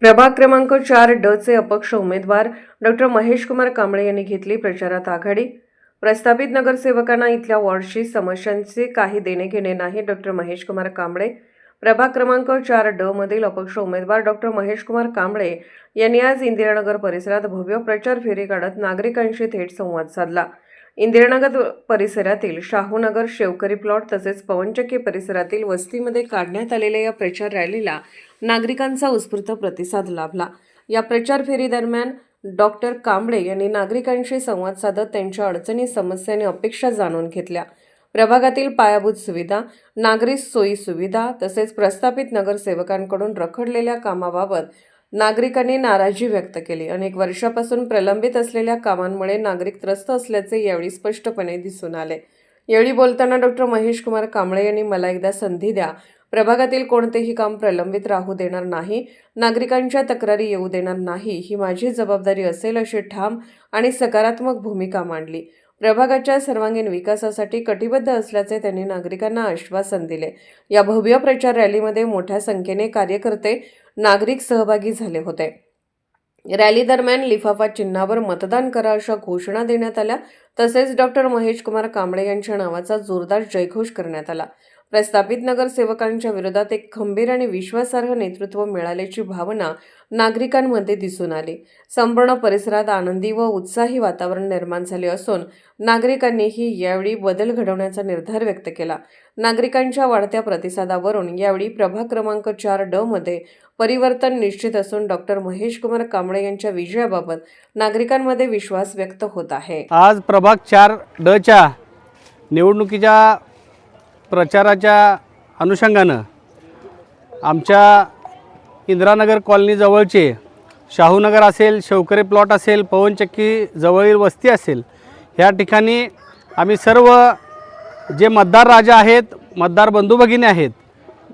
प्रभाग क्रमांक 4 ड चे अपक्ष उमेदवार डॉक्टर महेश कुमार कांबळे यांनी घेतली प्रचारात आघाडी। प्रस्थापित नगरसेवकांना इथल्या वॉर्डशी समस्यांचे काही देणे घेणे नाही। डॉक्टर महेश कुमार कांबळे प्रभाग क्रमांक 4 ड मधील अपक्ष उमेदवार डॉक्टर महेश कुमार कांबळे यांनी आज इंदिरानगर परिसरात भव्य प्रचार फेरी काढत नागरिकांशी थेट संवाद साधला। इंदिरानगर परिसरातील शाहूनगर शेवकरी प्लॉट तसेच पवनचक्की परिसरातील वस्तीमध्ये काढण्यात आलेल्या या प्रचार रॅलीला नागरिकांचा उत्स्फूर्त प्रतिसाद लाभला। या प्रचार फेरी दरम्यान डॉक्टर कांबळे यांनी नागरिकांशी संवाद साधत त्यांच्या अडचणी, समस्या आणि अपेक्षा जाणून घेतल्या। प्रभागातील पायाभूत सुविधा, नागरी सोयी सुविधा तसेच प्रस्थापित नगरसेवकांकडून रखडलेल्या कामाबाबत नागरिकांनी नाराजी व्यक्त केली। अनेक वर्षापासून प्रलंबित असलेल्या कामांमुळे नागरिक त्रस्त असल्याचे यावेळी स्पष्टपणे दिसून आले। यावेळी बोलताना डॉक्टर महेश कुमार कांबळे यांनी मला एकदा संधी द्या, प्रभागातील कोणतेही काम प्रलंबित राहू देणार नाही, नागरिकांच्या तक्रारी येऊ देणार नाही, ही माझी जबाबदारी असेल अशी ठाम आणि सकारात्मक भूमिका मांडली। प्रभागाच्या सर्वांगीण विकासासाठी कटिबद्ध असल्याचे त्यांनी नागरिकांना आश्वासन दिले। या भव्य प्रचार रॅलीमध्ये मोठ्या संख्येने कार्यकर्ते, नागरिक सहभागी झाले होते। रॅली दरम्यान लिफाफा चिन्हावर मतदान करा अशा घोषणा देण्यात आल्या। तसेच डॉक्टर महेश कुमार कांबळे यांच्या नावाचा जोरदार जयघोष करण्यात आला। प्रस्थापित नगरसेवकांच्या विरोधात एक खंबीर आणि विश्वासार्ह नेतृत्व मिळाल्याची भावना नागरिकांमध्ये दिसून आली। संपूर्ण परिसरात आनंदी व उत्साही वातावरण निर्माण झाले असून नागरिकांनीही यावेळी बदल घडवण्याचा निर्धार व्यक्त केला। नागरिकांच्या वाढत्या प्रतिसादावरून यावेळी प्रभाग क्रमांक 4 ड मध्ये परिवर्तन निश्चित असून डॉक्टर महेश कुमार कांबळे यांच्या विजयाबाबत नागरिकांमध्ये विश्वास व्यक्त होत आहे। आज प्रभाग 4 ड च्या निवडणुकीच्या प्रचाराच्या अनुषंगानं आमच्या इंदिरानगर कॉलनी जवळचे शाहूनगर असेल, शेवकरी प्लॉट असेल, पवनचक्की जवळील वस्ती असेल, ह्या ठिकाणी आम्ही सर्व जे मतदार राजा आहेत, मतदार बंधू भगिनी आहेत,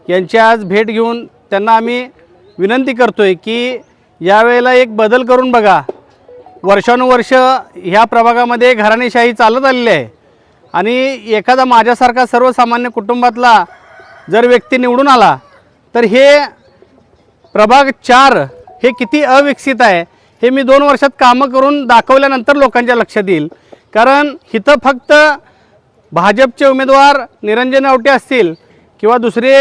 यांची आज भेट घेऊन त्यांना आम्ही विनंती करतोय की यावेळेला एक बदल करून बघा। वर्षानुवर्ष ह्या प्रभागामध्ये घराणेशाही चालत आलेली आहे आणि एखादा माझ्यासारखा सर्वसामान्य कुटुंबातला जर व्यक्ती निवडून आला तर हे प्रभाग 4 हे किती अविकसित आहे हे मी 2 वर्षात कामं करून दाखवल्यानंतर लोकांच्या लक्षात येईल। कारण इथं फक्त भाजपचे उमेदवार निरंजन आवटे असतील किंवा दुसरे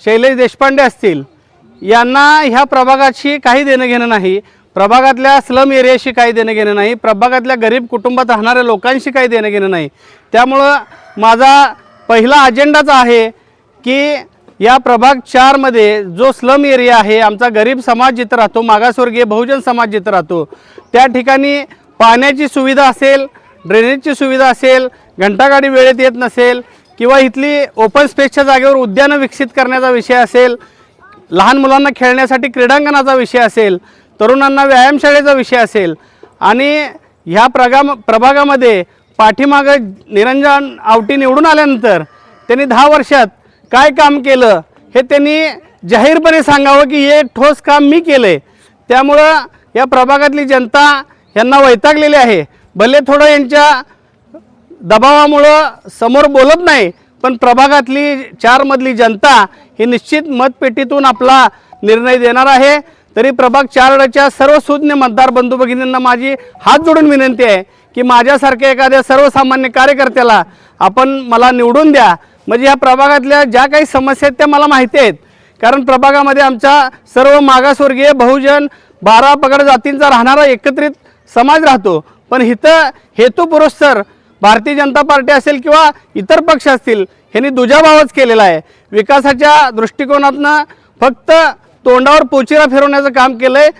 शैलेश देशपांडे असतील, यांना ह्या प्रभागाशी काही देणं घेणं नाही, प्रभागातल्या स्लम एरियाशी काही देणं घेणं नाही, प्रभागातल्या गरीब कुटुंबात राहणाऱ्या लोकांशी काही देणं घेणं नाही। त्यामुळं माझा पहिला अजेंडाच आहे की या प्रभाग 4 मध्ये जो स्लम एरिया आहे, आमचा गरीब समाज जिथं राहतो, मागासवर्गीय बहुजन समाज जिथं राहतो, त्या ठिकाणी पाण्याची सुविधा असेल, ड्रेनेजची सुविधा असेल, घंटागाडी वेळेत येत नसेल किंवा इथली ओपन स्पेसच्या जागेवर उद्यानं विकसित करण्याचा विषय असेल, लहान मुलांना खेळण्यासाठी क्रीडांगणाचा विषय असेल, तरुणांना व्यायामशाळेचा विषय असेल आणि ह्या प्रभागामध्ये पाठीमागं निरंजन आवटी निवडून आल्यानंतर त्यांनी 10 वर्षात काय काम केलं हे त्यांनी जाहीरपणे सांगावं की हे ठोस काम मी केलं आहे। त्यामुळं या प्रभागातली जनता यांना वैतागलेली आहे। भले थोडं यांच्या दबावामुळं समोर बोलत नाही, पण प्रभागातली 4 मधली जनता ही निश्चित मतपेटीतून आपला निर्णय देणार आहे। तरी प्रभाग 4 च्या सर्व सुज्ञ मतदार बंधू भगिनींना माझी हात जोडून विनंती आहे की माझ्यासारख्या एखाद्या सर्वसामान्य कार्यकर्त्याला आपण मला निवडून द्या, म्हणजे या प्रभागातल्या ज्या काही समस्या आहेत त्या मला माहिती आहेत। कारण प्रभागामध्ये आमचा सर्व मागासवर्गीय बहुजन 12 पगड जातींचा राहणारा एकत्रित समाज राहतो, पण इथं हेतुपुरस्सर भारतीय जनता पार्टी असेल किंवा इतर पक्ष असतील, ह्यांनी दुजाभावच केलेला आहे। विकासाच्या दृष्टिकोनातनं फक्त तोंडावर पोचिरा फिरवण्याचं काम केलं आहे,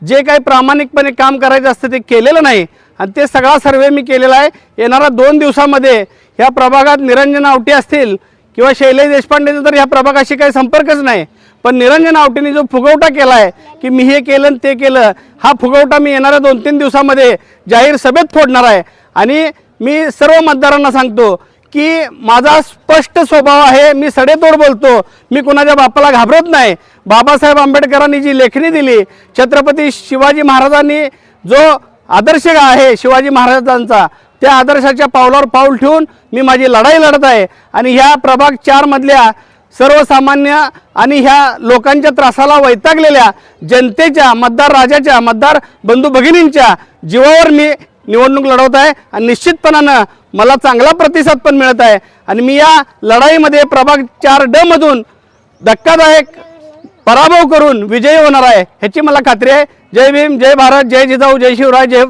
जे काही प्रामाणिकपणे काम करायचं असतं ते केलेलं नाही आणि ते सगळा सर्वे मी केलेला आहे। येणाऱ्या 2 दिवसामध्ये ह्या प्रभागात निरंजन आवटे असतील किंवा शैलेश देशपांडेचा तर ह्या प्रभागाशी काही संपर्कच नाही, पण निरंजन आवटेने जो फुगवटा केला आहे की मी हे केलं आणि ते केलं, हा फुगवटा मी येणाऱ्या 2-3 दिवसामध्ये जाहीर सभेत फोडणार आहे। आणि मी सर्व मतदारांना सांगतो की माझा स्पष्ट स्वभाव आहे, मी सडेतोड बोलतो, मी कुणाच्या बापाला घाबरत नाही। बाबासाहेब आंबेडकरांनी जी लेखणी दिली, छत्रपती शिवाजी महाराजांनी जो आदर्श आहे शिवाजी महाराजांचा, त्या आदर्शाच्या पावलावर पाऊल ठेवून मी माझी लढाई लढत आहे। आणि ह्या प्रभाग 4 मधल्या सर्वसामान्य आणि ह्या लोकांच्या त्रासाला वैतागलेल्या जनतेच्या, मतदार राजाच्या, मतदार बंधू भगिनींच्या जीवावर मी निवडणूक लढवत आहे आणि निश्चितपणानं मला चांगला प्रतिसाद पण मिळत आहे आणि मी या लढाईमध्ये प्रभाग 4D मधून धक्कादायक पराभव करून विजयी होणार आहे ह्याची मला खात्री आहे. जय भीम, जय भारत, जय जिजाऊ, जय शिवराय, जय